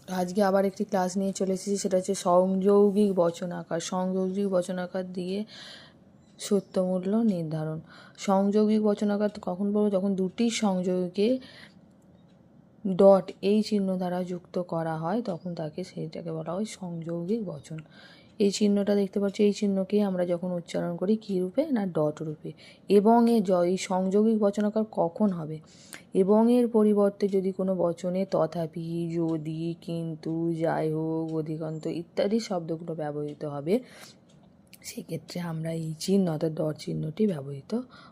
আজকে আবার একটি ক্লাস নিয়ে চলে এসেছি, সেটা হচ্ছে সংযৌগিক বচনাকার। সংযৌগিক বচনাকার দিয়ে সত্যমূল্য নির্ধারণ। সংযৌগিক বচনাকার কখন বলবো? যখন দুটি সংযোগকে ডট এই চিহ্ন দ্বারা যুক্ত করা হয় তখন সেইটাকে বলা হয় সংযৌগিক বচন। এই চিহ্নটা দেখতে পাচ্ছি, এই চিহ্নকে আমরা যখন উচ্চারণ করি কী রূপে? না ডট রূপে। এবং এই সংযৌগিক বচনাকার কখন হবে? এবং এর পরিবর্তে যদি কোনো বচনে তথাপি, যদি, কিন্তু, যাই হোক, অধিকন্ত ইত্যাদি শব্দগুলো ব্যবহৃত হবে, সেক্ষেত্রে আমরা এই চিহ্ন অর্থাৎ ডট চিহ্নটি ব্যবহৃত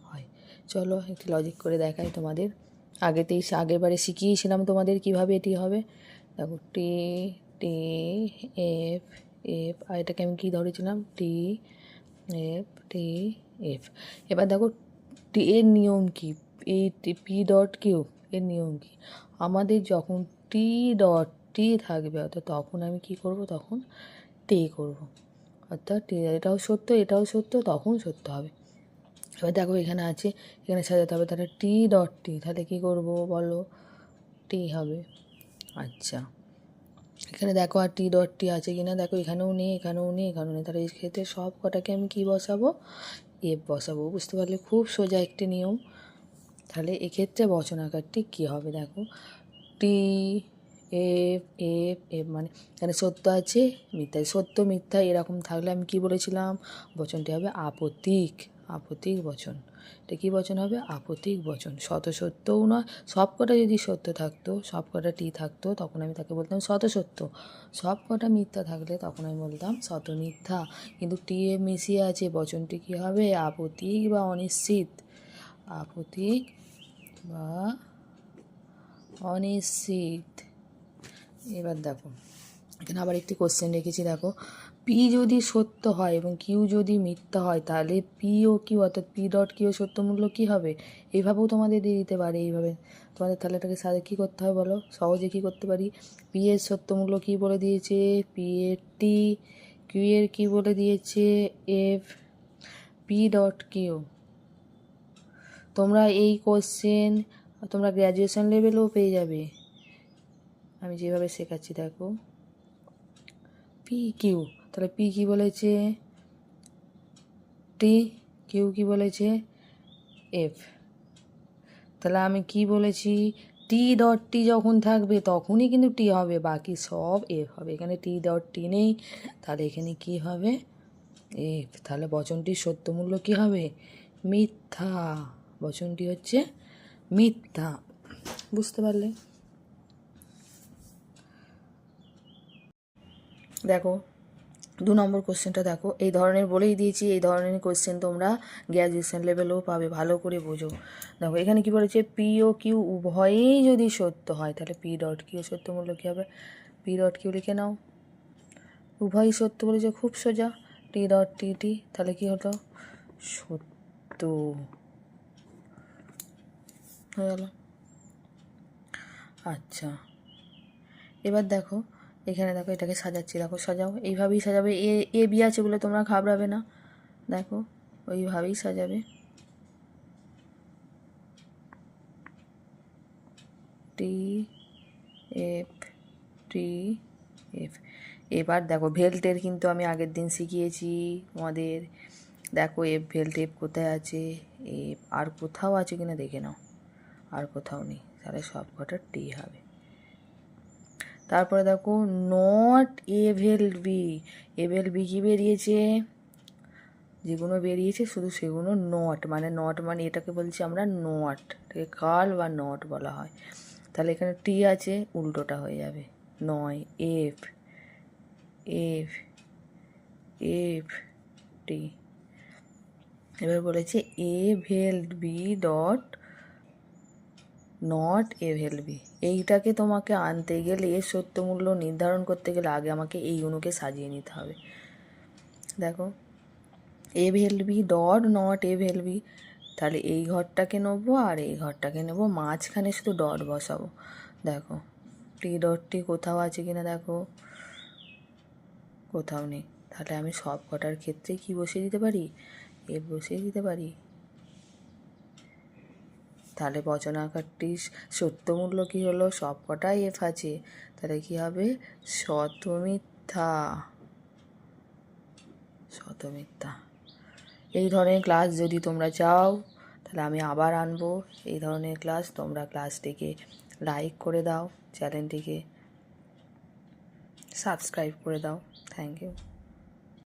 হয়। চলো একটি লজিক করে দেখাই তোমাদের। আগেরবারে শিখিয়েছিলাম তোমাদের কিভাবে এটি হবে। দেখো, টি টি এফ এফ, আর এটাকে আমি কী ধরেছিলাম? T F T F. এবার দেখো টি এর নিয়ম কি, এই পি ডট কিউ এর নিয়ম কি? আমাদের যখন টি ডট টি থাকবে অর্থাৎ তখন আমি কি করব? তখন টি করব, অর্থাৎ এটাও সত্য এটাও সত্য, তখন সত্য হবে। এবার দেখো এখানে আছে, এখানে সাজাতে হবে, তাহলে টি ডট টি, তাহলে কী করব বলো? টি হবে। আচ্ছা, এখানে দেখো আর টি ডট টি আছে কিনা, দেখো এখানেও নেই এখানেও নেই এখানেও নেই, তাহলে এই ক্ষেত্রে সব কটাকে আমি কী বসাবো? এফ বসাবো। বুঝতে পারলে? খুব সোজা একটি নিয়ম। তাহলে এক্ষেত্রে বচনাকারটি কী হবে? দেখো, টি এফ এফ এফ, মানে এখানে সত্য আছে মিথ্যা, সত্য মিথ্যা এরকম থাকলে আমি কি বলেছিলাম? বচনটি হবে আপতিক। আপতিক বচন। এটা কী বচন হবে? আপতিক বচন। শত সত্যও নয়, সব কটা যদি সত্য থাকতো, সব কটা টি থাকতো, তখন আমি তাকে বলতাম শত সত্য। সব কটা মিথ্যা থাকলে তখন আমি বলতাম শত মিথ্যা। কিন্তু টি এ মিশিয়ে আছে, বচনটি কী হবে? আপতিক বা অনিশ্চিত। আপতিক বা অনিশ্চিত। এবার দেখো এখানে আবার একটি কোশ্চেন রেখেছি, দেখো, পি যদি সত্য হয় এবং কিউ যদি মিথ্যা হয়, তাহলে পি ও কিউ অর্থাৎ পি ডট কিউ সত্য মূল্য কী হবে? এইভাবেও তোমাদের দিয়ে দিতে পারে। এইভাবে তোমাদের তাহলে এটাকে সাথে কী করতে হবে বলো? সহজে কী করতে পারি? পি এর সত্য মূল্য কী বলে দিয়েছে? পি এর টি, কিউ এর কী বলে দিয়েছে? এফ। পি ডট কিউ, তোমরা এই কোশ্চেন তোমরা গ্র্যাজুয়েশন লেভেলেও পেয়ে যাবে, আমি যেভাবে শেখাচ্ছি। দেখো, পি কিউ, তাহলে পি কি বলেছে? টি, কিউ কি বলেছে? এফ। তাহলে আমি কি বলেছি? টি ডট টি যখন থাকবে তখনই কিন্তু টি হবে, বাকি সব এফ হবে। এখানে টি ডট টি নেই, তাহলে এখানে কি হবে? এফ। তাহলে বচনটির সত্যমূল্য কি হবে? মিথ্যা। বচনটি হচ্ছে মিথ্যা। বুঝতে পারলে? দেখো 2 নম্বর কোশ্চেনটা দেখো, এই ধরনের বলেই দিয়েছি, এই ধরনের কোশ্চেন তোমরা গ্র্যাজুয়েশন লেভেলেও পাবে, ভালো করে বোঝো। দেখো এখানে কি বলেছে? পি ও কিউ উভয়েই যদি সত্য হয়, তাহলে পি ডট কিউ সত্য মূল্য কী হবে? পি ডট কিউ লিখে নাও, উভয়ই সত্য বলেছে, খুব সোজা। টি ডট টি টি, তাহলে কী হলো? সত্য হয়ে গেল। আচ্ছা, এবার দেখো এখানে, দেখো এটাকে সাজাচ্ছি, দেখো সাজাও, এইভাবেই সাজাবে। এ বি আছে বলে তোমরা ঘাবড়াবে না, দেখো ওইভাবেই সাজাবে। T F T F. এবার দেখো ভেল্টের কিন্তু আমি আগের দিন শিখিয়েছি তোমাদের। দেখো এফ ভেল্ট, এফ কোথায় আছে? এফ আর কোথাও আছে কিনা দেখে নাও, আর কোথাও নেই, তাহলে সব কটা টি হবে। তারপরে দেখো not available. Available কি বেরিয়েছে? যেগুলো বেরিয়েছে শুধু সেগুলো নট, মানে নট মানে এটাকে বলছি আমরা নট, এটাকে কার্ল বা নট বলা হয়। তাহলে এখানে টি আছে, উল্টোটা হয়ে যাবে, নয়। F F F T. এবার বলেছে A vel B dot not A vel B. এইটাকে তোমাকে আনতে গেলে, এর সত্যমূল্য নির্ধারণ করতে গেলে আগে আমাকে এইগুলোকে সাজিয়ে নিতে হবে। দেখো A vel B dot not A vel B, তাহলে এই ঘরটাকে নেবো আর এই ঘরটাকে নেবো, মাঝখানে শুধু ডট বসাবো। দেখো টি ডট টি কোথাও আছে কিনা দেখো, কোথাও নেই, তাহলে আমি সব কটার ক্ষেত্রে কি বসিয়ে দিতে পারি? এফ বসিয়ে দিতে পারি। তাহলে বচন আকারটি সত্যমূল্য কী হলো, সব কটাই এফ আছে, তাহলে কী হবে শতমিথ্যা। শতমিথ্যা। এই ধরনের ক্লাস যদি তোমরা চাও তাহলে আমি আবার আনবো এই ধরনের ক্লাস। তোমরা ক্লাসটিকে লাইক করে দাও, চ্যানেলটিকে সাবস্ক্রাইব করে দাও। Thank you.